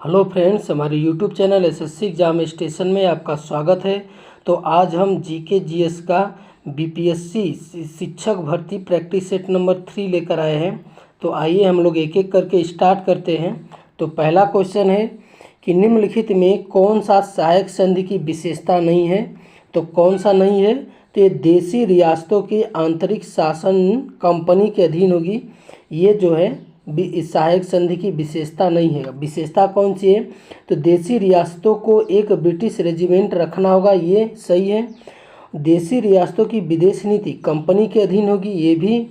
Hello friends, हमारे YouTube channel SSC exam station में आपका स्वागत है। तो आज हम जीके जीएस का बीपीएससी शिक्षक भर्ती प्रैक्टिस सेट नंबर 3 लेकर आए हैं। तो आइए हम लोग एक एक करके स्टार्ट करते हैं। तो पहला क्वेश्चन है कि निम्नलिखित में कौन सा सहायक संधि की विशेषता नहीं है। तो कौन सा नहीं है, तो ये देशी रियासतों की आंतरिक शासन कंपनी के अधीन होगी। ये जो है सहायक संधि की विशेषता नहीं है। विशेषता कौन सी है, तो देशी रियासतों को एक ब्रिटिश रेजिमेंट रखना होगा, ये सही है। देशी रियासतों की विदेश नीति कंपनी के अधीन होगी, ये भी।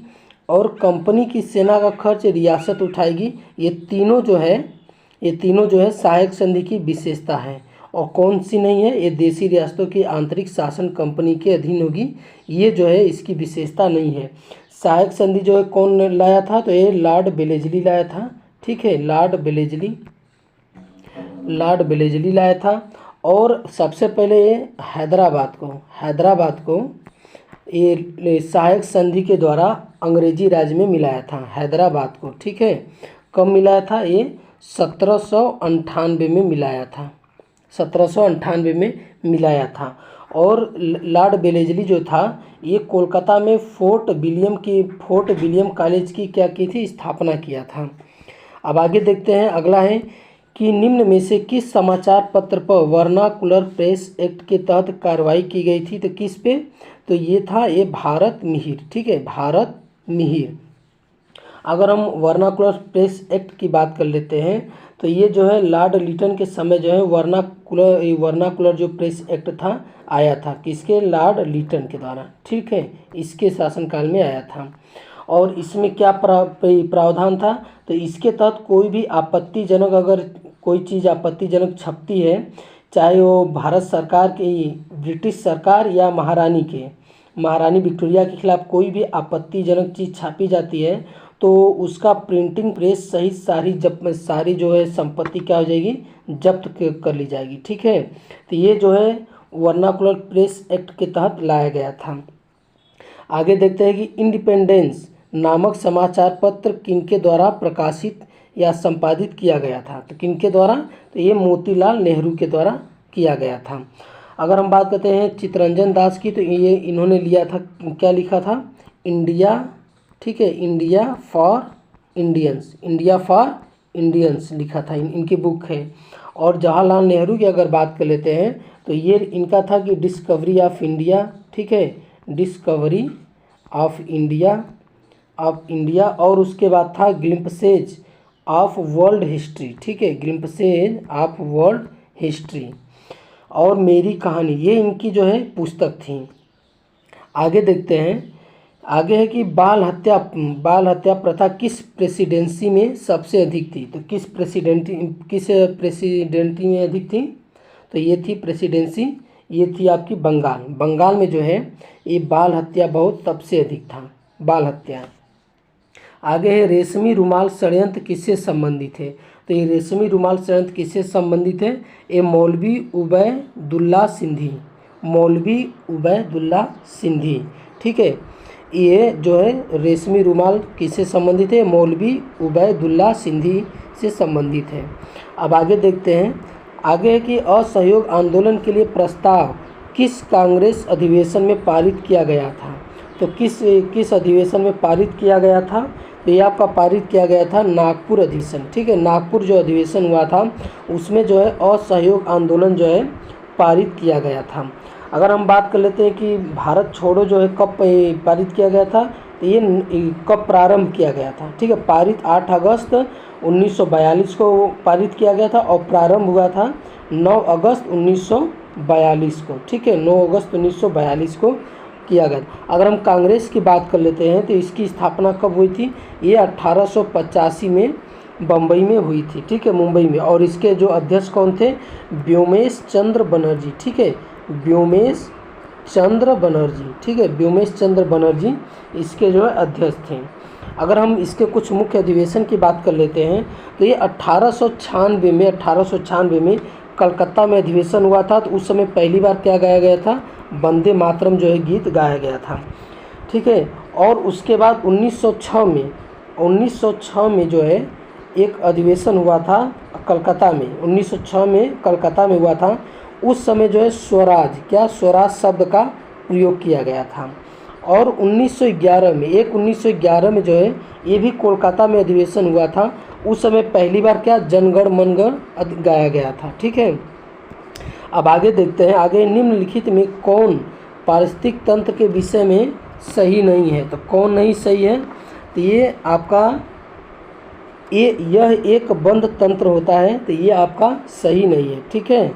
और कंपनी की सेना का खर्च रियासत उठाएगी। ये तीनों जो है सहायक संधि की विशेषता है। और कौन सी नहीं है, ये देशी रियासतों की आंतरिक शासन कंपनी के अधीन होगी, ये जो है इसकी विशेषता नहीं है। सहायक संधि जो है कौन लाया था, तो ये लॉर्ड वेलेस्ली लाया था। ठीक है, लॉर्ड वेलेस्ली लाया था। और सबसे पहले ये हैदराबाद को ये सहायक संधि के द्वारा अंग्रेजी राज में मिलाया था, हैदराबाद को। ठीक है, कब मिलाया था, ये 1798 में मिलाया था, 1798 में मिलाया था। और लॉर्ड वेलेस्ली जो था, ये कोलकाता में फोर्ट विलियम कॉलेज की क्या की थी, स्थापना किया था। अब आगे देखते हैं, अगला है कि निम्न में से किस समाचार पत्र पर वर्नाकुलर प्रेस एक्ट के तहत कार्रवाई की गई थी। तो किस पे, तो ये था ये भारत मिहिर। ठीक है, भारत मिहिर। अगर हम वर्नाकुलर प्रेस एक्ट की बात कर लेते हैं, तो ये जो है लॉर्ड लिटन के समय जो है वर्नाकुलर जो प्रेस एक्ट था आया था, किसके, लॉर्ड लिटन के द्वारा। ठीक है, इसके शासनकाल में आया था। और इसमें क्या प्रावधान था, तो इसके तहत कोई भी आपत्तिजनक, अगर कोई चीज़ आपत्तिजनक छपती है, चाहे वो भारत सरकार की, ब्रिटिश सरकार या महारानी विक्टोरिया के खिलाफ कोई भी आपत्तिजनक चीज़ छापी जाती है, तो उसका प्रिंटिंग प्रेस सहित सारी जो है संपत्ति क्या हो जाएगी, जब्त कर ली जाएगी। ठीक है, तो ये जो है वर्नाकुलर प्रेस एक्ट के तहत लाया गया था। आगे देखते हैं कि इंडिपेंडेंस नामक समाचार पत्र किनके द्वारा प्रकाशित या संपादित किया गया था। तो किनके द्वारा, तो ये मोतीलाल नेहरू के द्वारा किया गया था। अगर हम बात करते हैं चित्तरंजन दास की, तो ये इन्होंने लिया था, क्या लिखा था, इंडिया। ठीक है, इंडिया फॉर इंडियंस लिखा था, इनकी बुक है। और जवाहरलाल नेहरू की अगर बात कर लेते हैं, तो ये इनका था कि डिस्कवरी ऑफ इंडिया। ठीक है, डिस्कवरी ऑफ इंडिया। और उसके बाद था ग्लिम्पसेज ऑफ वर्ल्ड हिस्ट्री। ठीक है, ग्लिम्पसेज ऑफ वर्ल्ड हिस्ट्री। और मेरी कहानी, ये इनकी जो है पुस्तक थी। आगे देखते हैं, आगे है कि बाल हत्या प्रथा किस प्रेसिडेंसी में सबसे अधिक थी। तो किस प्रेसिडेंसी में अधिक थी, तो ये थी प्रेसिडेंसी, ये थी आपकी बंगाल में जो है ये बाल हत्या बहुत तब से अधिक था, बाल हत्या। आगे है रेशमी रुमाल षड्यंत्र किससे संबंधित है। तो ये रेशमी रुमाल षड्यंत्र किससे संबंधित है, ये मौलवी उबैदुल्ला सिंधी। ठीक है, ये जो है रेशमी रुमाल किससे संबंधित है, मौलवी उबैदुल्ला सिंधी से संबंधित है। अब आगे देखते हैं, आगे है कि असहयोग आंदोलन के लिए प्रस्ताव किस कांग्रेस अधिवेशन में पारित किया गया था। तो किस अधिवेशन में पारित किया गया था, तो ये आपका पारित किया गया था नागपुर अधिवेशन। ठीक है, नागपुर जो अधिवेशन हुआ था, उसमें जो है असहयोग आंदोलन जो है पारित किया गया था। अगर हम बात कर लेते हैं कि भारत छोड़ो जो है कब पारित किया गया था, तो ये कब प्रारंभ किया गया था। ठीक है, पारित 8 अगस्त 1942 को पारित किया गया था, और प्रारंभ हुआ था 9 अगस्त 1942 को। ठीक है, 9 अगस्त 1942 को किया गया। अगर हम कांग्रेस की बात कर लेते हैं, तो इसकी स्थापना कब हुई थी, ये 1885 में बम्बई में हुई थी। ठीक है, मुंबई में। और इसके जो अध्यक्ष कौन थे, व्योमेश चंद्र बनर्जी। ठीक है, व्योमेश चंद्र बनर्जी इसके जो है अध्यक्ष थे। अगर हम इसके कुछ मुख्य अधिवेशन की बात कर लेते हैं, तो ये 1896 में कलकत्ता में अधिवेशन हुआ था। तो उस समय पहली बार क्या गाया गया था, वंदे मातरम जो है गीत गाया गया था। ठीक है, और उसके बाद 1906 में जो है एक अधिवेशन हुआ था कलकत्ता में, 1906 में कलकत्ता में हुआ था। उस समय जो है स्वराज शब्द का प्रयोग किया गया था। और 1911 में 1911 में जो है ये भी कोलकाता में अधिवेशन हुआ था। उस समय पहली बार क्या जनगण मनगण गाया गया था। ठीक है, अब आगे देखते हैं। आगे निम्नलिखित में कौन पारिस्थितिक तंत्र के विषय में सही नहीं है? तो कौन नहीं सही है? तो ये आपका यह एक बंद तंत्र होता है, तो ये आपका सही नहीं है। ठीक है,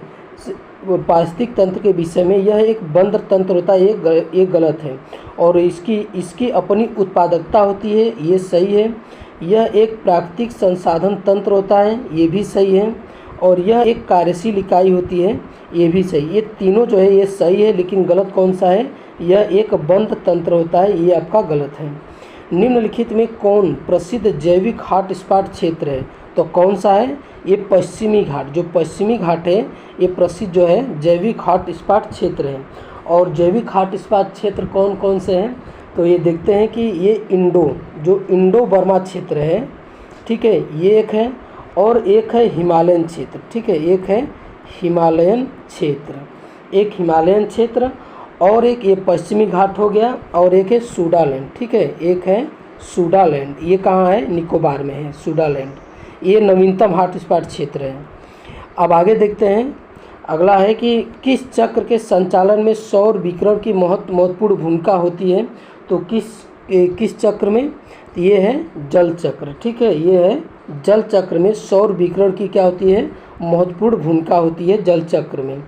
पारिस्थितिक तंत्र के विषय में यह एक बंद तंत्र होता है, ये गलत है। और इसकी अपनी उत्पादकता होती है, ये सही है। यह एक प्राकृतिक संसाधन तंत्र होता है, ये भी सही है। और यह एक कार्यशील इकाई होती है, ये भी सही। ये तीनों जो है ये सही है, लेकिन गलत कौन सा है? यह एक बंद तंत्र होता है, ये आपका गलत है। निम्नलिखित में कौन प्रसिद्ध जैविक हॉटस्पॉट क्षेत्र है? तो कौन सा है? ये पश्चिमी घाट, जो पश्चिमी घाट है ये प्रसिद्ध जो है जैविक हॉटस्पॉट क्षेत्र है। और जैविक हॉटस्पॉट क्षेत्र कौन कौन से हैं? तो ये देखते हैं कि ये इंडो बर्मा क्षेत्र है। ठीक है, ये एक है। और एक है हिमालयन क्षेत्र। ठीक है, एक है हिमालयन क्षेत्र, और एक ये पश्चिमी घाट हो गया, और एक है सूडालैंड। ठीक है, एक है सूडालैंड, ये कहाँ है? निकोबार में है सूडालैंड। ये नवीनतम हॉटस्पॉट क्षेत्र है। अब आगे देखते हैं। अगला है कि किस चक्र के संचालन में सौर विकिरण की महत्वपूर्ण भूमिका होती है? तो किस चक्र में? ये है जल चक्र। ठीक है, ये है जल चक्र में सौर विकिरण की क्या होती है? महत्वपूर्ण भूमिका होती है जल चक्र में।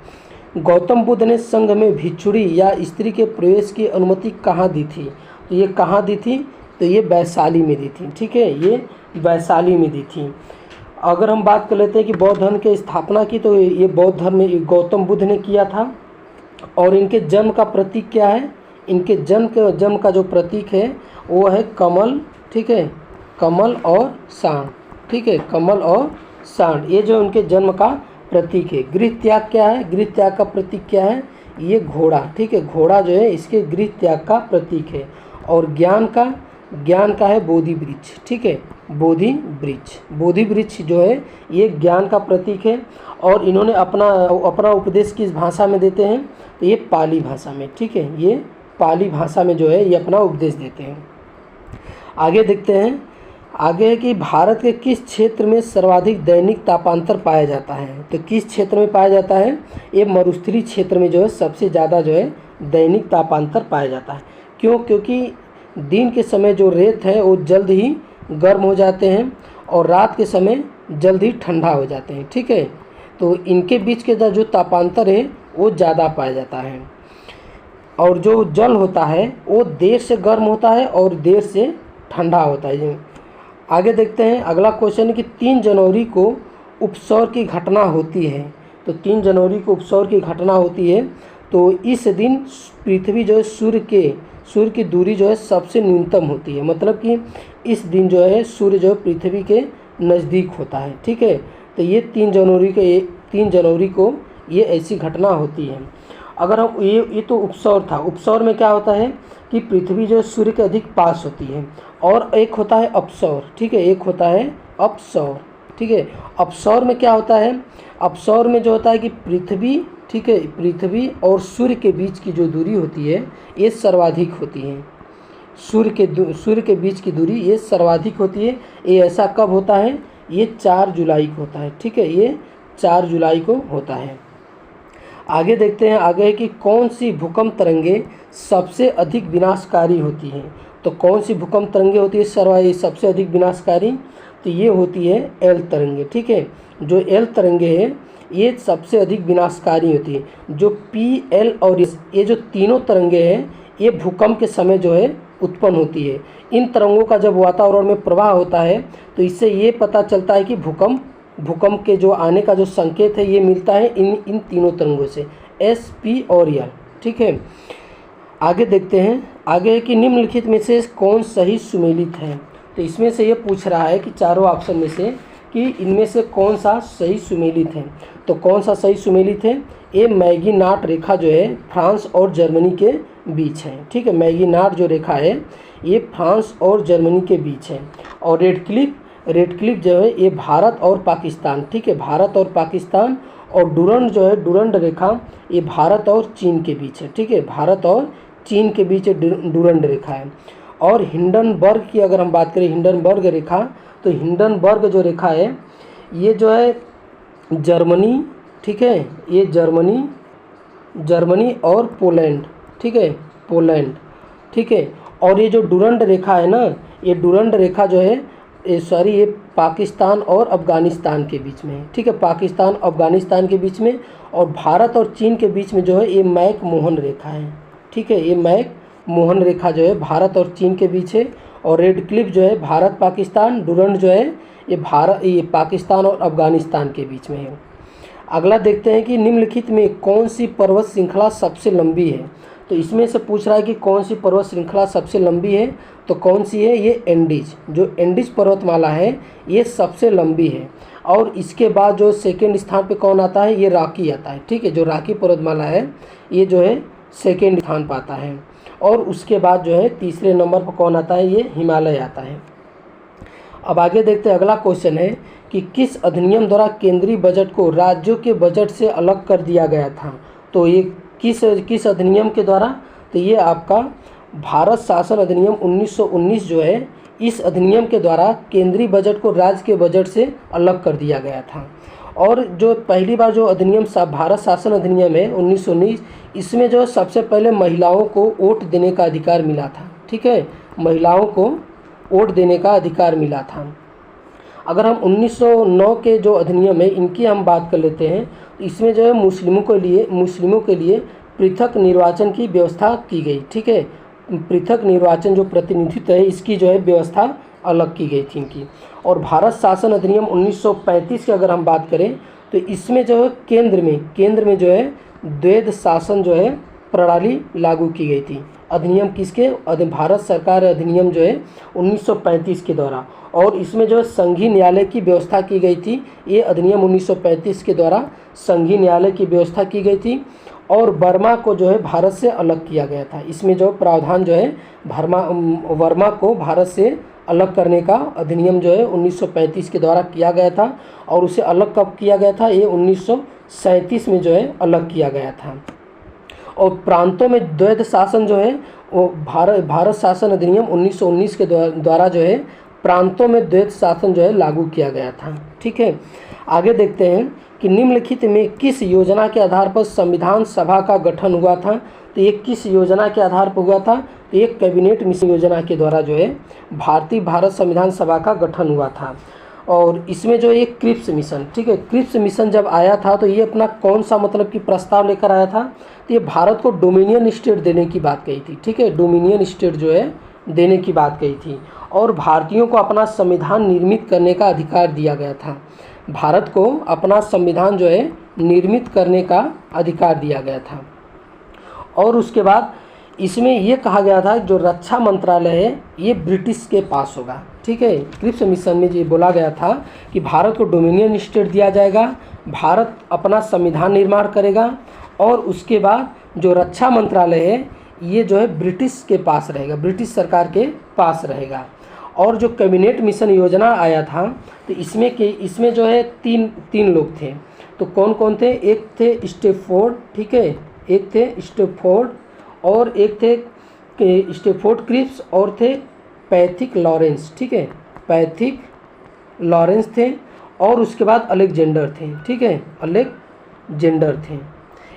गौतम बुद्ध ने संघ में भिक्षुणी या स्त्री के प्रवेश की अनुमति कहाँ दी थी? तो ये कहाँ दी थी? तो ये वैशाली में दी थी। ठीक है, ये वैशाली में दी थी। अगर हम बात कर लेते हैं कि बौद्ध धर्म की स्थापना की, तो ये बौद्ध धर्म में गौतम बुद्ध ने किया था। और इनके जन्म का प्रतीक क्या है? इनके जन्म का जो प्रतीक है वो है कमल। ठीक है, कमल और सांड। ठीक है, कमल और सांड, ये जो उनके जन्म का प्रतीक है। गृह त्याग क्या है? गृह त्याग का प्रतीक क्या है? ये घोड़ा। ठीक है, घोड़ा जो है इसके गृह त्याग का प्रतीक है। और ज्ञान का है बोधि वृक्ष। ठीक है, बोधि वृक्ष जो है ये ज्ञान का प्रतीक है। और इन्होंने अपना उपदेश किस भाषा में देते हैं? तो ये पाली भाषा में। ठीक है, ये पाली भाषा में जो है ये अपना उपदेश देते हैं। आगे देखते हैं। आगे है कि भारत के किस क्षेत्र में सर्वाधिक दैनिक तापांतर पाया जाता है? तो किस क्षेत्र में पाया जाता है? ये मरुस्थलीय क्षेत्र में जो है सबसे ज़्यादा जो है दैनिक तापांतर पाया जाता है। क्यों? क्योंकि दिन के समय जो रेत है वो जल्द ही गर्म हो जाते हैं, और रात के समय जल्द ही ठंडा हो जाते हैं। ठीक है, तो इनके बीच के जो तापांतर है वो ज़्यादा पाया जाता है। और जो जल होता है वो देर से गर्म होता है और देर से ठंडा होता है। आगे देखते हैं। अगला क्वेश्चन है कि 3 जनवरी को उपसौर की घटना होती है। तो 3 जनवरी को उपसौर की घटना होती है, तो इस दिन पृथ्वी जो है सूर्य की दूरी जो है सबसे न्यूनतम होती है। मतलब कि इस दिन जो है सूर्य जो है पृथ्वी के नज़दीक होता है। ठीक है, तो ये 3 जनवरी को ये ऐसी घटना होती है। अगर हम ये तो उपसौर था। उपसौर में क्या होता है कि पृथ्वी जो सूर्य के अधिक पास होती है। और एक होता है अपसौर। ठीक है, एक होता है अपसौर। ठीक है, अपसौर में क्या होता है? अपसौर में जो होता है कि पृथ्वी, ठीक है, पृथ्वी और सूर्य के बीच की जो दूरी होती है ये सर्वाधिक होती है। सूर्य के बीच की दूरी ये सर्वाधिक होती है। ये ऐसा कब होता है? ये 4 जुलाई को होता है। ठीक है, ये 4 जुलाई को होता है। आगे देखते हैं। आगे है कि कौन सी भूकंप तरंगे सबसे अधिक विनाशकारी होती हैं? तो कौन सी भूकंप तरंगे होती है सबसे अधिक विनाशकारी? तो ये होती है एल तरंगे। ठीक है, जो एल तरंगे हैं ये सबसे अधिक विनाशकारी होती है। जो पी, एल और ये जो तीनों तरंगे हैं ये भूकंप के समय जो है उत्पन्न होती है। इन तरंगों का जब वातावरण में प्रवाह होता है तो इससे ये पता चलता है कि भूकंप के जो आने का जो संकेत है ये मिलता है इन तीनों तरंगों से, एस, पी और एल। ठीक है, आगे देखते हैं। आगे है कि निम्नलिखित में से कौन सही सुमेलित है? तो इसमें से ये पूछ रहा है कि चारों ऑप्शन में से कि इनमें से कौन सा सही सुमेलित है। तो कौन सा सही सुमेलित है? ये मैगीनाट रेखा जो है फ्रांस और जर्मनी के बीच है। ठीक है, मैगीनाट जो रेखा है ये फ्रांस और जर्मनी के बीच है। और रेड क्लिफ जो है ये भारत और पाकिस्तान, ठीक है, भारत और पाकिस्तान, और डूरंड जो है, डूरंड रेखा ये भारत और चीन के बीच है, ठीक है, भारत और चीन के बीच डूरंड रेखा है। और हिंडनबर्ग की अगर हम बात करें, हिंडनबर्ग रेखा, तो हिंडनबर्ग जो रेखा है ये जो है जर्मनी, ठीक है, ये जर्मनी और पोलैंड, ठीक है, पोलैंड, ठीक है। और ये जो डूरंड रेखा है ना, ये डूरंड रेखा जो है ये पाकिस्तान और अफ़गानिस्तान के बीच में है, ठीक है, पाकिस्तान अफ़गानिस्तान के बीच में, और भारत और चीन के बीच में जो है ये मैक मोहन रेखा है, ठीक है, ये मैक मोहन रेखा जो है भारत और चीन के बीच है। और रेड क्लिफ जो है भारत पाकिस्तान, डूरंड जो है ये पाकिस्तान और अफ़गानिस्तान के बीच में है। अगला देखते हैं कि निम्नलिखित में कौन सी पर्वत श्रृंखला सबसे लंबी है। तो इसमें से पूछ रहा है कि कौन सी पर्वत श्रृंखला सबसे लंबी है, तो कौन सी है, ये एंडीज, जो एंडीज पर्वतमाला है ये सबसे लंबी है। और इसके बाद जो सेकेंड स्थान पे कौन आता है, ये रॉकी आता है, ठीक है, जो रॉकी पर्वतमाला है ये जो है सेकेंड स्थान पाता है। और उसके बाद जो है तीसरे नंबर पर कौन आता है, ये हिमालय आता है। अब आगे देखते हैं, अगला क्वेश्चन है कि किस अधिनियम द्वारा केंद्रीय बजट को राज्यों के बजट से अलग कर दिया गया था। तो ये किस अधिनियम के द्वारा, तो ये आपका भारत शासन अधिनियम 1919 जो है, इस अधिनियम के द्वारा केंद्रीय बजट को राज्य के बजट से अलग कर दिया गया था। और जो पहली बार जो अधिनियम भारत शासन अधिनियम है 1919, इसमें जो सबसे पहले महिलाओं को वोट देने का अधिकार मिला था, ठीक है, महिलाओं को वोट देने का अधिकार मिला था। अगर हम 1909 के जो अधिनियम है इनकी हम बात कर लेते हैं, तो इसमें जो है मुस्लिमों के लिए पृथक निर्वाचन की व्यवस्था की गई, ठीक है, पृथक निर्वाचन जो प्रतिनिधित्व है इसकी जो है व्यवस्था अलग की गई थी इनकी। और भारत शासन अधिनियम 1935 की अगर हम बात करें, तो इसमें जो है केंद्र में जो है द्वैध शासन जो है प्रणाली लागू की गई थी। अधिनियम किसके, भारत सरकार अधिनियम जो है 1935 के द्वारा। और इसमें जो है संघीय न्यायालय की व्यवस्था की गई थी, ये अधिनियम 1935 के द्वारा संघीय न्यायालय की व्यवस्था की गई थी। और वर्मा को जो है भारत से अलग किया गया था, इसमें जो प्रावधान जो है वर्मा को भारत से अलग करने का अधिनियम जो है 1935 के द्वारा किया गया था। और उसे अलग कब किया गया था, ये 1937 में जो है अलग किया गया था। और प्रांतों में द्वैध शासन जो है वो भारत शासन अधिनियम 1919 के द्वारा जो है प्रांतों में द्वैध शासन जो है लागू किया गया था, ठीक है। आगे देखते हैं कि निम्नलिखित में किस योजना के आधार पर संविधान सभा का गठन हुआ था। तो ये किस योजना के आधार पर हुआ था, तो ये कैबिनेट मिशन योजना के द्वारा जो है भारत संविधान सभा का गठन हुआ था। और इसमें जो ये क्रिप्स मिशन, ठीक है, क्रिप्स मिशन जब आया था तो ये अपना कौन सा मतलब कि प्रस्ताव लेकर आया था, तो ये भारत को डोमिनियन स्टेट देने की बात कही थी, ठीक है, डोमिनियन स्टेट जो है देने की बात कही थी। और भारतीयों को अपना संविधान निर्मित करने का अधिकार दिया गया था, भारत को अपना संविधान जो है निर्मित करने का अधिकार दिया गया था। और उसके बाद इसमें ये कहा गया था जो रक्षा मंत्रालय है ये ब्रिटिश के पास होगा, ठीक है। क्रिप्स मिशन में ये बोला गया था कि भारत को डोमिनियन स्टेट दिया जाएगा, भारत अपना संविधान निर्माण करेगा, और उसके बाद जो रक्षा मंत्रालय है ये जो है ब्रिटिश के पास रहेगा, ब्रिटिश सरकार के पास रहेगा। और जो कैबिनेट मिशन योजना आया था तो इसमें जो है तीन लोग थे। तो कौन कौन थे, एक थे स्टेफोर्ड, ठीक है, एक थे स्टेफोर्ड, और एक थे स्टेफोर्ड क्रिप्स, और थे पैथिक लॉरेंस, ठीक है, पैथिक लॉरेंस थे। और उसके बाद अलेक्जेंडर थे, ठीक है, अलेक्जेंडर थे।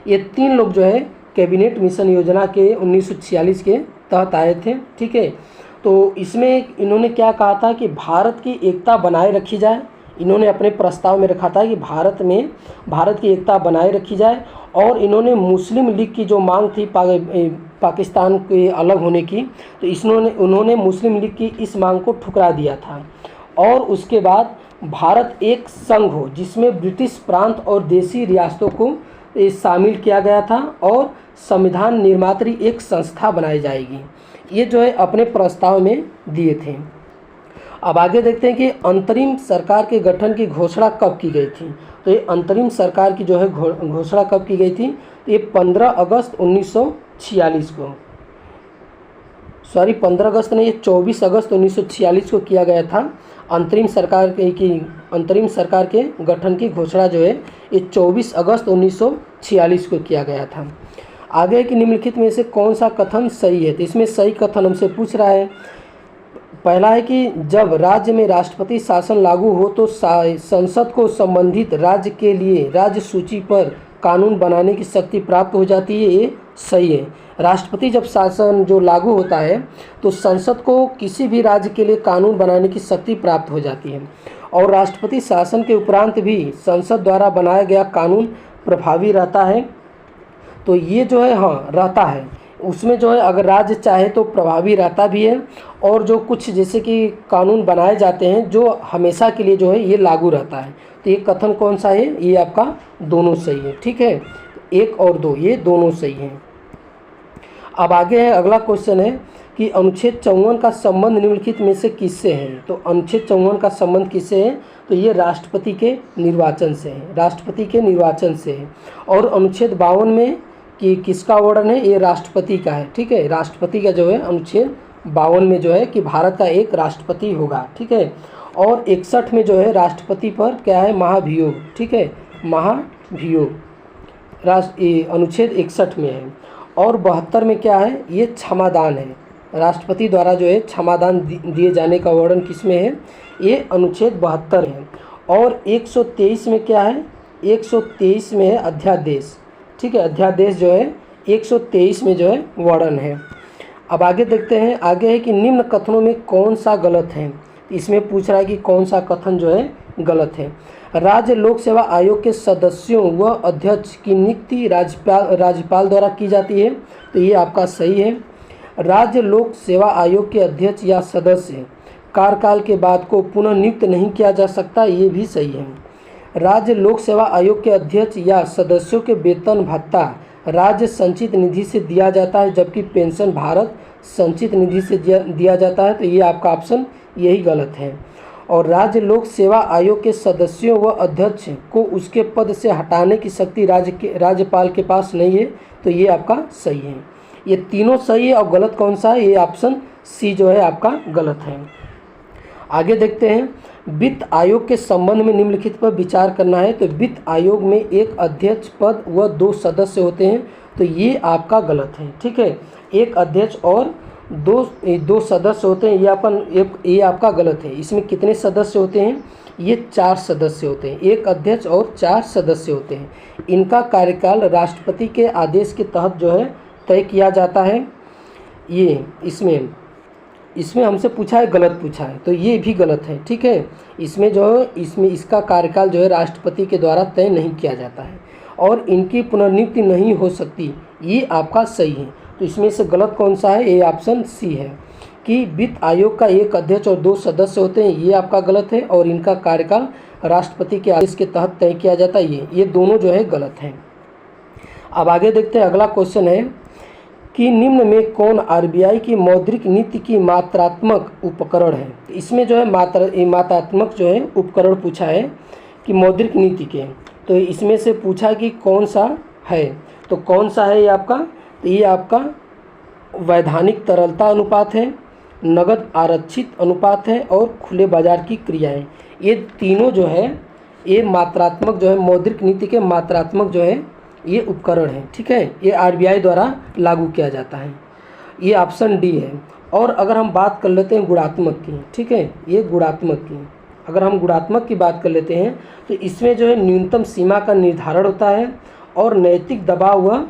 ये तीन लोग जो है कैबिनेट मिशन योजना के 1946 के तहत आए थे, ठीक है। तो इसमें इन्होंने क्या कहा था कि भारत की एकता बनाए रखी जाए, इन्होंने अपने प्रस्ताव में रखा था कि भारत की एकता बनाए रखी जाए। और इन्होंने मुस्लिम लीग की जो मांग थी पाकिस्तान के अलग होने की, तो उन्होंने मुस्लिम लीग की इस मांग को ठुकरा दिया था। और उसके बाद भारत एक संघ हो जिसमें ब्रिटिश प्रांत और देसी रियासतों को शामिल किया गया था, और संविधान निर्मात्री एक संस्था बनाई जाएगी, ये जो है अपने प्रस्ताव में दिए थे। अब आगे देखते हैं कि अंतरिम सरकार के गठन की घोषणा कब की गई थी। तो ये अंतरिम सरकार की जो है घोषणा कब की गई थी, तो ये 15 अगस्त 1946 को, 15 अगस्त नहीं, ये 24 अगस्त 1946 को किया गया था। अंतरिम सरकार के गठन की घोषणा जो है ये 24 अगस्त 1946 को किया गया था। आगे कि निम्नलिखित में से कौन सा कथन सही है, तो इसमें सही कथन हमसे पूछ रहा है। पहला है कि जब राज्य में राष्ट्रपति शासन लागू हो तो संसद को संबंधित राज्य के लिए राज्य सूची पर कानून बनाने की शक्ति प्राप्त हो जाती है, ये सही है। राष्ट्रपति जब शासन जो लागू होता है तो संसद को किसी भी राज्य के लिए कानून बनाने की शक्ति प्राप्त हो जाती है, और राष्ट्रपति शासन के उपरांत भी संसद द्वारा बनाया गया कानून प्रभावी रहता है। तो ये जो है हाँ रहता है, उसमें जो है अगर राज्य चाहे तो प्रभावी रहता भी है, और जो कुछ जैसे कि कानून बनाए जाते हैं जो हमेशा के लिए जो है ये लागू रहता है। तो ये कथन कौन सा है, ये आपका दोनों सही है। ठीक है, 1 और 2 ये दोनों सही हैं। अब आगे है अगला क्वेश्चन है कि अनुच्छेद 54 का संबंध निम्नलिखित में से किससे है। तो अनुच्छेद 54 का संबंध किससे है, तो ये राष्ट्रपति के निर्वाचन से है, राष्ट्रपति के निर्वाचन से है। और अनुच्छेद 52 में कि किसका वर्णन है, ये राष्ट्रपति का है। ठीक है, राष्ट्रपति का जो है अनुच्छेद 52 में जो है कि भारत का एक राष्ट्रपति होगा। ठीक है, और 61 में जो है राष्ट्रपति पर क्या है, महाभियोग। ठीक है, महाभियोग अनुच्छेद 61 में है। और 72 में क्या है, ये क्षमादान है, राष्ट्रपति द्वारा जो है क्षमादान दिए जाने का वर्णन किस में है, ये अनुच्छेद 72 है। और 123 में क्या है, 123 में है अध्यादेश। ठीक है, अध्यादेश जो है 123 में जो है वर्णन है। अब आगे देखते हैं, आगे है कि निम्न कथनों में कौन सा गलत है। इसमें पूछ रहा है कि कौन सा कथन जो है गलत है। राज्य लोक सेवा आयोग के सदस्यों व अध्यक्ष की नियुक्ति राज्यपाल द्वारा की जाती है, तो ये आपका सही है। राज्य लोक सेवा आयोग के अध्यक्ष या सदस्य कार्यकाल के बाद को पुनः नियुक्त नहीं किया जा सकता, ये भी सही है। राज्य लोक सेवा आयोग के अध्यक्ष या सदस्यों के वेतन भत्ता राज्य संचित निधि से दिया जाता है, जबकि पेंशन भारत संचित निधि से दिया जाता है, तो ये आपका ऑप्शन यही गलत है। और राज्य लोक सेवा आयोग के सदस्यों व अध्यक्ष को उसके पद से हटाने की शक्ति राज्यपाल के पास नहीं है, तो ये आपका सही है। ये तीनों सही है, और गलत कौन सा है, ये ऑप्शन सी जो है आपका गलत है। आगे देखते हैं, वित्त आयोग के संबंध में निम्नलिखित पर विचार करना है। तो वित्त आयोग में एक अध्यक्ष पद व 2 सदस्य होते हैं, तो ये आपका गलत है। ठीक है, एक अध्यक्ष और दो सदस्य होते हैं, ये आपका गलत है। इसमें कितने सदस्य होते हैं, ये 4 सदस्य होते हैं, एक अध्यक्ष और 4 सदस्य होते हैं। इनका कार्यकाल राष्ट्रपति के आदेश के तहत जो है तय किया जाता है। ये इसमें हमसे पूछा है, गलत पूछा है, तो ये भी गलत है। ठीक है, इसमें जो है इसका कार्यकाल जो है राष्ट्रपति के द्वारा तय नहीं किया जाता है, और इनकी पुनर्नियुक्ति नहीं हो सकती, ये आपका सही है। तो इसमें से गलत कौन सा है, ये ऑप्शन सी है कि वित्त आयोग का एक अध्यक्ष और 2 सदस्य होते हैं, ये आपका गलत है। और इनका कार्यकाल राष्ट्रपति के आदेश के तहत तय किया जाता है, ये दोनों जो है गलत हैं। अब आगे देखते हैं, अगला क्वेश्चन है कि निम्न में कौन आरबीआई की मौद्रिक नीति की मात्रात्मक उपकरण है। इसमें जो है मात्रात्मक जो है उपकरण पूछा है कि मौद्रिक नीति के, तो इसमें से पूछा कि कौन सा है, तो कौन सा है ये आपका, तो ये आपका वैधानिक तरलता अनुपात है, नगद आरक्षित अनुपात है, और खुले बाजार की क्रियाएं। ये तीनों जो है ये मात्रात्मक जो है मौद्रिक नीति के मात्रात्मक जो है ये उपकरण है। ठीक है, ये आरबीआई द्वारा लागू किया जाता है, ये ऑप्शन डी है। और अगर हम बात कर लेते हैं गुणात्मक की, ठीक है, ये गुणात्मक की, अगर हम गुणात्मक की बात कर लेते हैं तो इसमें जो है न्यूनतम सीमा का निर्धारण होता है, और नैतिक दबाव व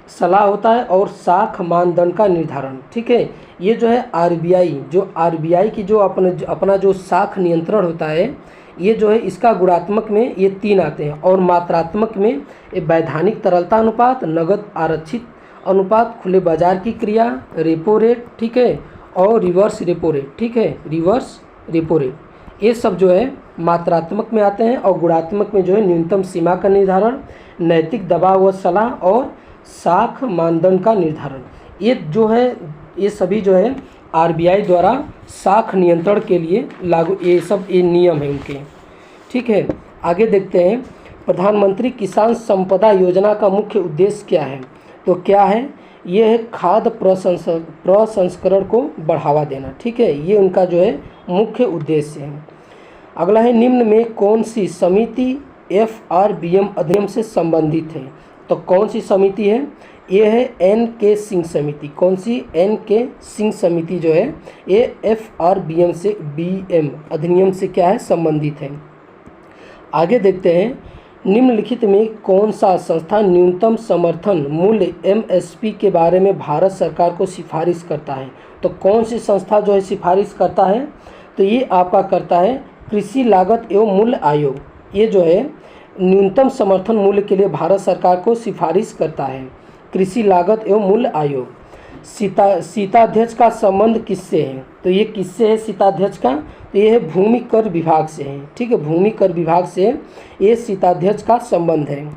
सलाह होता है, और साख मानदंड का निर्धारण। ठीक है, ये जो है आरबीआई की जो अपना जो साख नियंत्रण होता है, ये जो है इसका गुणात्मक में ये 3 आते हैं, और मात्रात्मक में ये वैधानिक तरलता अनुपात, नगद आरक्षित अनुपात, खुले बाजार की क्रिया, रेपो रेट, ठीक है, और रिवर्स रेपो रेट। ठीक है, रिवर्स रेपो रेट, ये सब जो है मात्रात्मक में आते हैं, और गुणात्मक में जो है न्यूनतम सीमा का निर्धारण, नैतिक दबाव व सलाह, और साख मानदंड का निर्धारण। ये जो है ये सभी जो है आरबीआई द्वारा साख नियंत्रण के लिए लागू, ये नियम है उनके। ठीक है, आगे देखते हैं, प्रधानमंत्री किसान संपदा योजना का मुख्य उद्देश्य क्या है। तो क्या है, ये है खाद्य प्रसंस्करण को बढ़ावा देना। ठीक है, ये उनका जो है मुख्य उद्देश्य है। अगला है निम्न में कौन सी समिति FRBM अधिनियम से संबंधित है? तो कौन सी समिति है? ये है NK सिंह समिति। कौन सी? NK सिंह समिति जो है ये FRBM से BM अधिनियम से क्या है? संबंधित है। आगे देखते हैं निम्नलिखित में कौन सा संस्था न्यूनतम समर्थन मूल्य MSP के बारे में भारत सरकार को सिफारिश करता है? तो कौन सी संस्था जो है सिफारिश करता है? तो ये आपका करता है कृषि लागत एवं मूल्य आयोग। ये जो है न्यूनतम समर्थन मूल्य के लिए भारत सरकार को सिफारिश करता है कृषि लागत एवं मूल्य आयोग। सीताध्यक्ष का संबंध किससे है? तो ये किससे है सीताध्यक्ष का? तो ये है भूमि कर विभाग से है। ठीक है, भूमि कर विभाग से ये सीताध्यक्ष का संबंध है।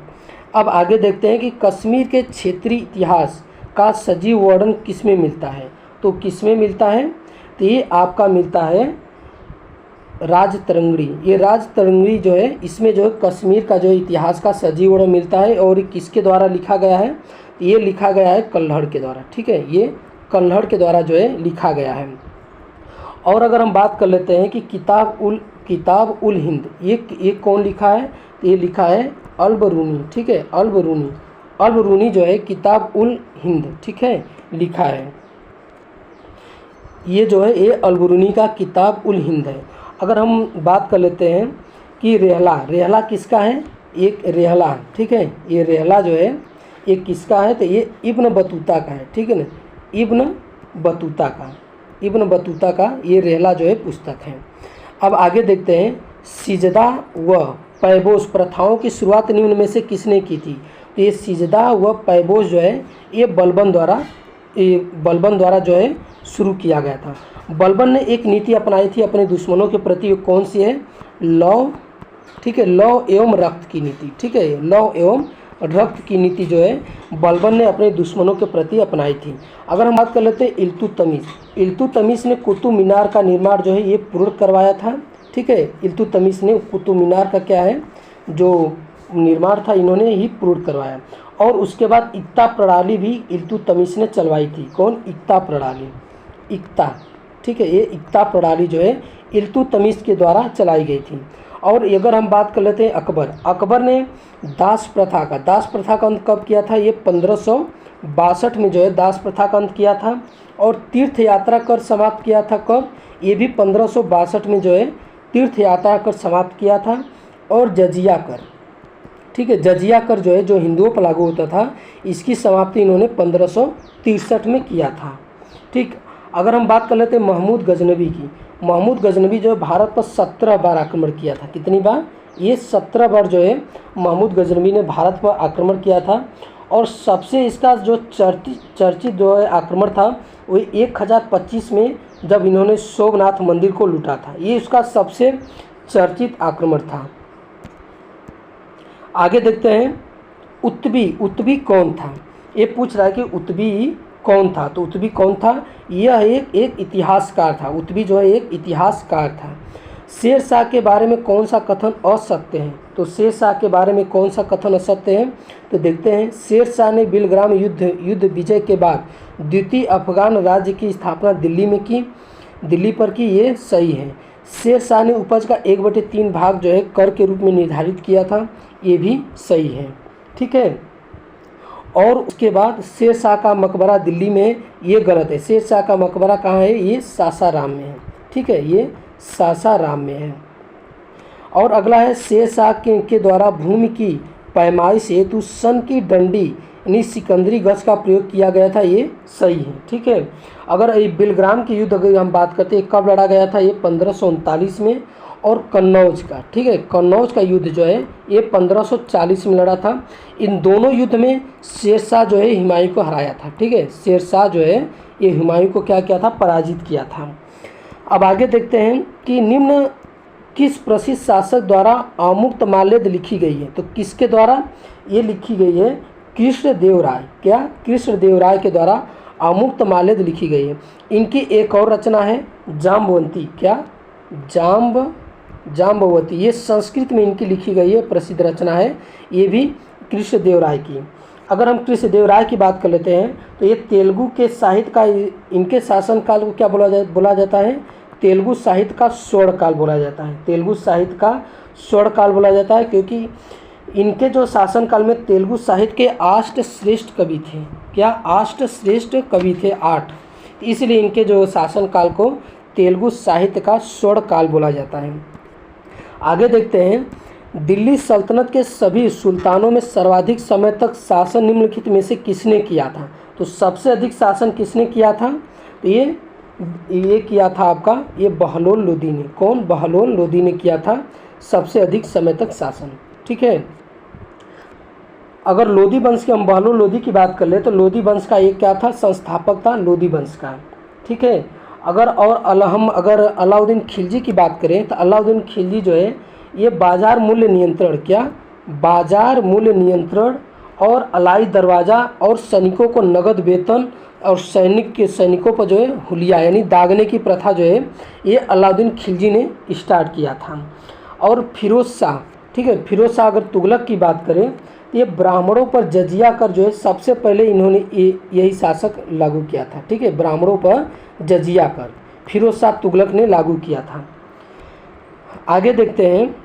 अब आगे देखते हैं कि कश्मीर के क्षेत्रीय इतिहास का सजीव वर्णन किसमें मिलता है? तो किसमें मिलता है? तो ये आपका मिलता है राजतरंगिणी। ये राजतरंगिणी जो है इसमें जो है कश्मीर का जो इतिहास का सजीव वर्णन मिलता है। और किसके द्वारा लिखा गया है? ये लिखा गया है कल्हड़ के द्वारा। ठीक है, ये कल्हड़ के द्वारा जो है लिखा गया है। और अगर हम बात कर लेते हैं कि किताब उल हिंद ये कौन लिखा है? तो ये लिखा है अल-बरूनी। ठीक है, अल-बरूनी जो है किताब उल हिंद, ठीक है, लिखा है। ये जो है ये अल-बरूनी का किताब उल हिंद है। अगर हम बात कर लेते हैं कि रेहला किसका है? एक रेहला, ठीक है, ये रेहला जो है ये किसका है? तो ये इब्न बतूता का है। ठीक है ना, इब्न बतूता का ये रेहला जो है पुस्तक है। अब आगे देखते हैं सिजदा व पैबोस प्रथाओं की शुरुआत निम्न में से किसने की थी? तो ये सिजदा व पैबोस जो है ये बलबन द्वारा जो है शुरू किया गया था। बलबन ने एक नीति अपनाई थी अपने दुश्मनों के प्रति। कौन सी है? लौ, ठीक है, लौ एवं रक्त की नीति। ठीक है, लौ एवं रक्त की नीति जो है बलबन ने अपने दुश्मनों के प्रति अपनाई थी। अगर हम बात कर लेते हैं इल्तुतमिश ने कुतुब मीनार का निर्माण जो है ये पूर्ण करवाया था। ठीक है, इल्तुतमिश ने कुतुब मीनार का क्या है जो निर्माण था इन्होंने ही पूर्ण करवाया। और उसके बाद इक्ता प्रणाली भी इल्तुतमिश ने चलवाई थी। कौन? इक्ता प्रणाली, इक्ता। ठीक है, ये इक्ता प्रणाली जो है इल्तुतमिश के द्वारा चलाई गई थी। और अगर हम बात कर लेते हैं अकबर ने दास प्रथा का अंत कब किया था? ये 1562 में जो है दास प्रथा का अंत किया था। और तीर्थ यात्रा कर समाप्त किया था कब? ये भी 1562 में जो है तीर्थ यात्रा कर समाप्त किया था। और जजिया कर, ठीक है, जजिया कर जो है जो हिंदुओं पर लागू होता था इसकी समाप्ति इन्होंने 1563 में किया था। ठीक, अगर हम बात कर लेते हैं महमूद गजनवी जो है भारत पर 17 बार आक्रमण किया था। कितनी बार? ये 17 बार जो है महमूद गजनवी ने भारत पर आक्रमण किया था। और सबसे इसका जो चर्चित जो है आक्रमण था वो 1025 में जब इन्होंने सोमनाथ मंदिर को लूटा था। ये उसका सबसे चर्चित आक्रमण था। आगे देखते हैं उत्बी कौन था? ये पूछ रहा है कि उत्बी कौन था? तो उत्बी कौन था? यह एक इतिहासकार था। उत्बी जो है एक इतिहासकार था। शेर शाह के बारे में कौन सा कथन असत्य है? तो शेर शाह के बारे में कौन सा कथन असत्य है? तो देखते हैं शेर शाह ने बिलग्राम युद्ध विजय के बाद द्वितीय अफगान राज्य की स्थापना दिल्ली पर की। ये सही है। शेर शाह ने उपज का 1/3 भाग जो है कर के रूप में निर्धारित किया था। ये भी सही है। ठीक है, और उसके बाद शेर शाह का मकबरा दिल्ली में, ये गलत है। शेर शाह का मकबरा कहाँ है? ये सासाराम में है। ठीक है, ये सासाराम में है। और अगला है शेर शाह के द्वारा भूमि की पैमाइश हेतु सन की डंडी यानी सिकंदरी गज का प्रयोग किया गया था। ये सही है। ठीक है, अगर ये बिलग्राम के युद्ध अगर हम बात करते हैं कब लड़ा गया था? ये 1539 में। और कन्नौज का, ठीक है, कन्नौज का युद्ध जो है ये 1540 में लड़ा था। इन दोनों युद्ध में शेर शाह जो है हुमायूं को हराया था। ठीक है, शेर शाह जो है ये हुमायूं को क्या किया था? पराजित किया था। अब आगे देखते हैं कि निम्न किस प्रसिद्ध शासक द्वारा अमुक्त माल्यद लिखी गई है? तो किसके द्वारा ये लिखी गई है? कृष्णदेवराय। क्या? कृष्णदेवराय के द्वारा अमुक्त माल्यद लिखी गई है। इनकी एक और रचना है जाम्बवंती। क्या? जाम्बवती। ये संस्कृत में इनकी लिखी गई है, प्रसिद्ध रचना है। ये भी कृष्णदेवराय की। अगर हम कृष्णदेवराय की बात कर लेते हैं तो ये तेलुगु के साहित्य का, इनके शासनकाल को क्या बोला जाता है? तेलुगु साहित्य का स्वर्णकाल बोला जाता है। तेलुगु साहित्य का स्वर्णकाल बोला जाता है क्योंकि इनके जो शासनकाल में तेलुगु साहित्य के 8 श्रेष्ठ कवि थे। क्या 8 श्रेष्ठ कवि थे? 8। इसलिए इनके जो शासनकाल को तेलुगु साहित्य का स्वर्णकाल बोला जाता है। आगे देखते हैं, दिल्ली सल्तनत के सभी सुल्तानों में सर्वाधिक समय तक शासन निम्नलिखित में से किसने किया था? तो सबसे अधिक शासन किसने किया था? तो ये किया था आपका ये बहलोल लोदी ने। कौन? बहलोल लोदी ने किया था सबसे अधिक समय तक शासन। ठीक है, अगर लोदी वंश की हम बहलोल लोदी की बात कर ले तो लोदी वंश का एक क्या था? संस्थापक था लोदी वंश का। ठीक है, अगर अलाउद्दीन खिलजी की बात करें तो अलाउद्दीन खिलजी जो है ये बाजार मूल्य नियंत्रण, क्या? बाजार मूल्य नियंत्रण और अलाई दरवाज़ा और सैनिकों को नगद वेतन और सैनिकों पर जो है हुलिया यानी दागने की प्रथा जो है ये अलाउद्दीन खिलजी ने स्टार्ट किया था। और फिरोज शाह, ठीक है, फिरोज शाह अगर तुगलक की बात करें तो ये ब्राह्मणों पर जजिया कर जो है सबसे पहले इन्होंने यही शासक लागू किया था। ठीक है, ब्राह्मणों पर जजिया कर फिरोज शाह तुगलक ने लागू किया था। आगे देखते हैं,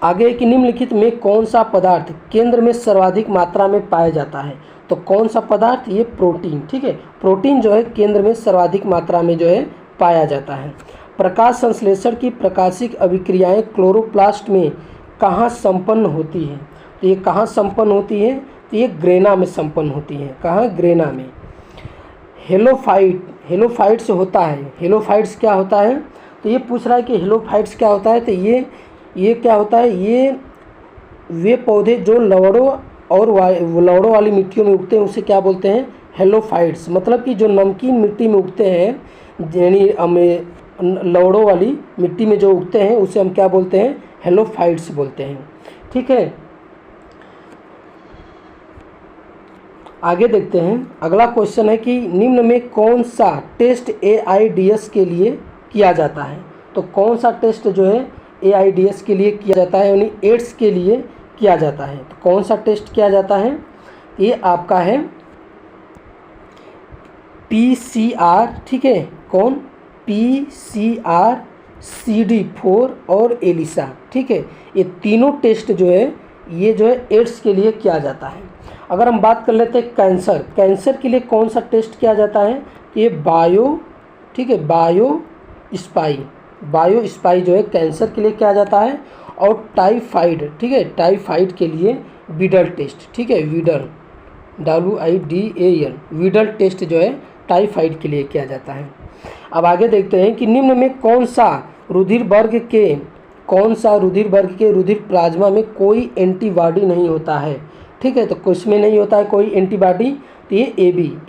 आगे कि निम्नलिखित में कौन सा पदार्थ केंद्र में सर्वाधिक मात्रा में पाया जाता है? तो कौन सा पदार्थ? ये प्रोटीन। ठीक है, प्रोटीन जो है केंद्र में सर्वाधिक मात्रा में जो है पाया जाता है। प्रकाश संश्लेषण की प्रकाशिक अभिक्रियाएं क्लोरोप्लास्ट में कहाँ संपन्न होती हैं? तो ये कहाँ संपन्न होती है? तो ये ग्रेना में संपन्न होती है। कहाँ? ग्रेना में। हेलोफाइट से होता है। हेलोफाइट्स क्या होता है? तो ये पूछ रहा है कि हेलोफाइट्स क्या होता है। तो ये क्या होता है? ये वे पौधे जो लवड़ों वाली मिट्टियों में उगते हैं उसे क्या बोलते हैं? हेलोफाइट्स। मतलब कि जो नमकीन मिट्टी में उगते हैं, यानी लवड़ों वाली मिट्टी में जो उगते हैं उसे हम क्या बोलते हैं? हेलोफाइट्स बोलते हैं। ठीक है, आगे देखते हैं। अगला क्वेश्चन है कि निम्न में कौन सा टेस्ट AIDS के लिए किया जाता है? तो कौन सा टेस्ट जो है AIDS के लिए किया जाता है, यानी एड्स के लिए किया जाता है? तो कौन सा टेस्ट किया जाता है? ये आपका है PCR। ठीक है, कौन? PCR, CD4 और एलिसा। ठीक है, ये तीनों टेस्ट जो है ये जो है एड्स के लिए किया जाता है। अगर हम बात कर लेते हैं कैंसर के लिए कौन सा टेस्ट किया जाता है? ये ठीक है, बायो स्पाई जो है कैंसर के लिए किया जाता है। और टाइफाइड, ठीक है, टाइफाइड के लिए वीडल टेस्ट। ठीक है, वीडल WIDAL वीडल टेस्ट जो है टाइफाइड के लिए किया जाता है। अब आगे देखते हैं कि निम्न में कौन सा रुधिर वर्ग के रुधिर प्लाज्मा में कोई एंटीबॉडी नहीं होता है? ठीक है, तो कुछ में नहीं होता है कोई एंटीबॉडी। तो ये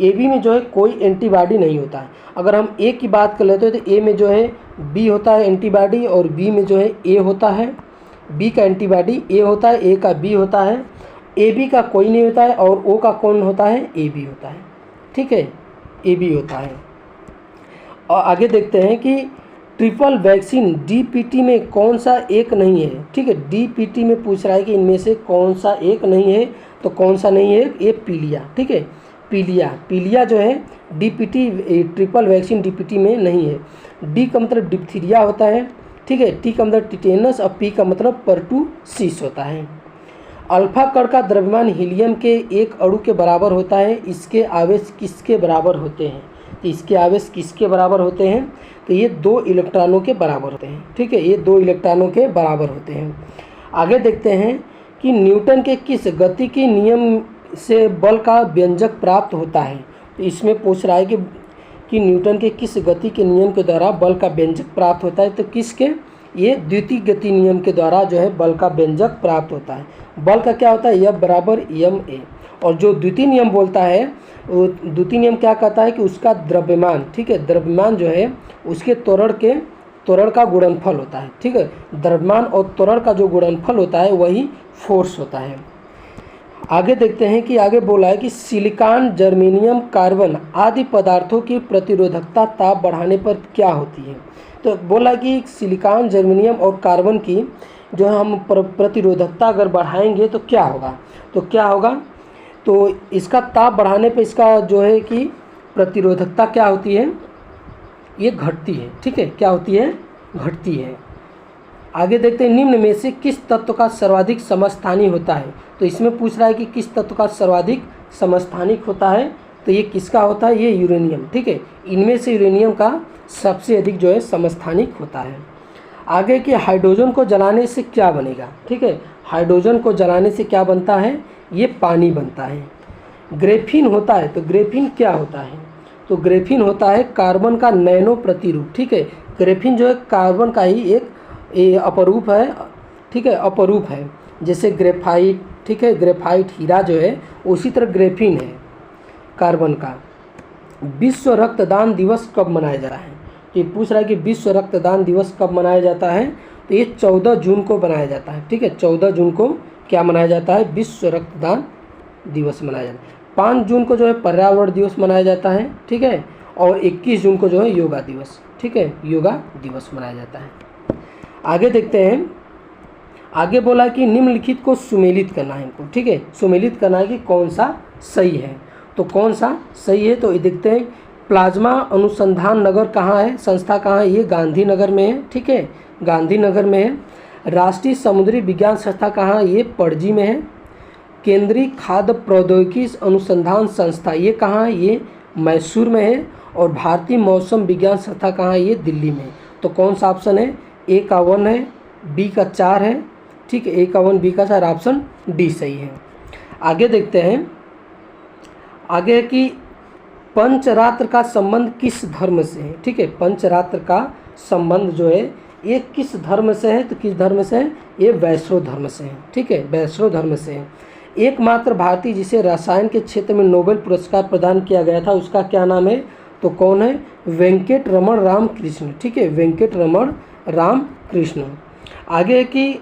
AB में जो है कोई एंटीबॉडी नहीं होता है। अगर हम A की बात कर लेते हैं तो A में जो है B होता है एंटीबॉडी और B में जो है A होता है। B का एंटीबॉडी A होता है, A का B होता है, AB का कोई नहीं होता है और O का कौन होता है? AB होता है। ठीक है, AB होता है। और आगे देखते हैं कि ट्रिपल वैक्सीन DPT में कौन सा एक नहीं है? ठीक है, DPT में पूछ रहा है कि इनमें से कौन सा एक नहीं है। तो कौन सा नहीं है? ये पीलिया। ठीक है, पीलिया जो है DPT ट्रिपल वैक्सीन DPT में नहीं है। D का मतलब डिप्थीरिया होता है। ठीक है, T का मतलब टिटेनस और P का मतलब पर्टूसिस होता है। अल्फा कण का द्रव्यमान हीलियम के एक अणु के बराबर होता है। इसके आवेश किसके बराबर होते हैं? तो इसके आवेश किसके बराबर होते हैं? तो ये 2 इलेक्ट्रॉनों के बराबर होते हैं। ठीक है, ये 2 इलेक्ट्रॉनों के बराबर होते हैं। आगे देखते हैं कि न्यूटन के किस गति के नियम से बल का व्यंजक प्राप्त होता है? तो इसमें पूछ रहा है कि न्यूटन के किस गति के नियम के द्वारा बल का व्यंजक प्राप्त होता है? तो किसके? ये द्वितीय गति नियम के द्वारा जो है बल का व्यंजक प्राप्त होता है। बल का क्या होता है? F बराबर ma। और जो द्वितीय नियम बोलता है, वो द्वितीय नियम क्या कहता है कि उसका द्रव्यमान, ठीक है, द्रव्यमान जो है उसके त्वरण का गुणनफल होता है। ठीक है, द्रव्यमान और त्वरण का जो गुणनफल होता है वही फोर्स होता है। आगे देखते हैं कि आगे बोला है कि सिलिकॉन, जर्मेनियम, कार्बन आदि पदार्थों की प्रतिरोधकता ताप बढ़ाने पर क्या होती है? तो बोला कि सिलिकॉन, जर्मेनियम और कार्बन की जो हम प्रतिरोधकता अगर बढ़ाएंगे तो क्या होगा? तो क्या होगा? तो इसका ताप बढ़ाने पे इसका जो है कि प्रतिरोधकता क्या होती है, ये घटती है। ठीक है, क्या होती है, घटती है। आगे देखते हैं, निम्न में से किस तत्व का सर्वाधिक समस्थानिक होता है। तो इसमें पूछ रहा है कि किस तत्व का सर्वाधिक समस्थानिक होता है, तो ये किसका होता है, ये यूरेनियम। ठीक है, इनमें से यूरेनियम का सबसे अधिक जो है समस्थानिक होता है। आगे कि हाइड्रोजन को जलाने से क्या बनेगा। ठीक है, हाइड्रोजन को जलाने से क्या बनता है, ये पानी बनता है। ग्रेफीन होता है, तो ग्रेफीन क्या होता है, तो ग्रेफीन होता है कार्बन का नैनो प्रतिरूप। ठीक है, ग्रेफीन जो है कार्बन का ही एक अपरूप है। ठीक है, अपरूप है, जैसे ग्रेफाइट। ठीक है, ग्रेफाइट हीरा जो है उसी तरह ग्रेफीन है कार्बन का। विश्व रक्तदान दिवस कब मनाया जा रहा है, तो ये पूछ रहा है कि विश्व रक्तदान दिवस कब मनाया जाता है, तो ये 14 जून को मनाया जाता है। ठीक है, 14 जून को क्या मनाया जाता है, विश्व रक्तदान दिवस मनाया जाता है। 5 जून को जो है पर्यावरण दिवस मनाया जाता है। ठीक है, और 21 जून को जो है योगा दिवस। ठीक है, योगा दिवस मनाया जाता है। आगे देखते हैं, आगे बोला कि निम्नलिखित को सुमेलित करना है इनको। ठीक है, सुमेलित करना है कि कौन सा सही है, तो कौन सा सही है, तो ये देखते हैं, प्लाज्मा अनुसंधान नगर कहाँ है, संस्था कहाँ है, ये गांधीनगर में है। ठीक है, गांधीनगर में है। राष्ट्रीय समुद्री विज्ञान संस्था कहाँ है, ये पणजी में है। केंद्रीय खाद्य प्रौद्योगिकी अनुसंधान संस्था ये कहाँ है, ये मैसूर में है। और भारतीय मौसम विज्ञान संस्था कहाँ है, ये दिल्ली में है। तो कौन सा ऑप्शन है, ए का 1 है, बी का 4 है। ठीक है, ए का 1, बी का 4, ऑप्शन डी सही है। आगे देखते हैं, आगे है कि पंचरात्र का संबंध किस धर्म से है। ठीक है, पंचरात्र का संबंध जो है ये किस धर्म से है, तो किस धर्म से है, ये वैष्णव धर्म से है। ठीक है, वैष्णव धर्म से है। एकमात्र भारतीय जिसे रसायन के क्षेत्र में नोबेल पुरस्कार प्रदान किया गया था उसका क्या नाम है, तो कौन है, वेंकट रमण रामकृष्ण। ठीक है, वेंकट रमण रामकृष्ण। आगे है कि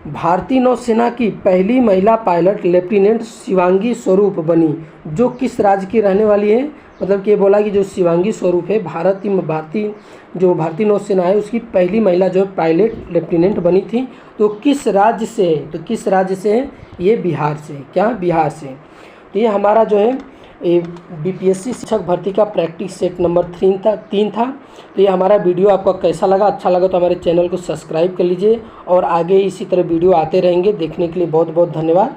भारतीय नौसेना की पहली महिला पायलट लेफ्टिनेंट शिवांगी स्वरूप बनी, जो किस राज्य की रहने वाली है। मतलब कि ये बोला कि जो शिवांगी स्वरूप है भारतीय नौसेना है उसकी पहली महिला जो पायलट लेफ्टिनेंट बनी थी, तो किस राज्य से है, तो किस राज्य से है, ये बिहार से। क्या, बिहार से। तो ये हमारा जो है बीपीएससी शिक्षक भर्ती का प्रैक्टिस सेट नंबर 3 था। तो ये हमारा वीडियो आपको कैसा लगा, अच्छा लगा तो हमारे चैनल को सब्सक्राइब कर लीजिए और आगे इसी तरह वीडियो आते रहेंगे। देखने के लिए बहुत बहुत धन्यवाद।